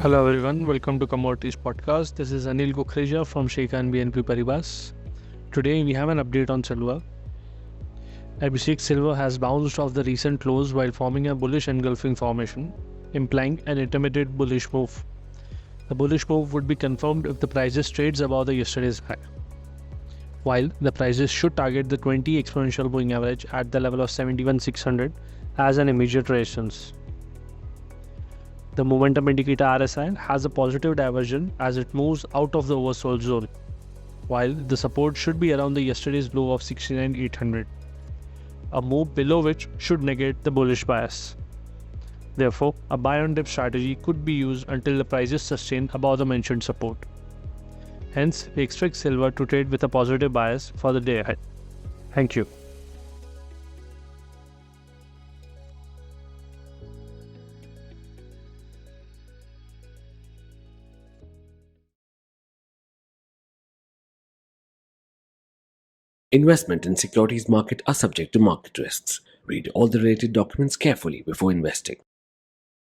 Hello everyone, welcome to Commodities Podcast. This is Anil Kukhreja from Sharekhan BNP Paribas. Today we have an update on silver. Abhishek, silver has bounced off the recent lows while forming a bullish engulfing formation, implying an intermediate bullish move. The bullish move would be confirmed if the prices trades above the yesterday's high. While the prices should target the 20 exponential moving average at the level of 71,600 as an immediate resistance. The momentum indicator RSI has a positive diversion as it moves out of the oversold zone, while the support should be around the yesterday's low of 69,800, a move below which should negate the bullish bias. Therefore, a buy on dip strategy could be used until the prices sustain above the mentioned support. Hence, we expect silver to trade with a positive bias for the day ahead. Thank you. Investment in securities market are subject to market risks. Read all the related documents carefully before investing.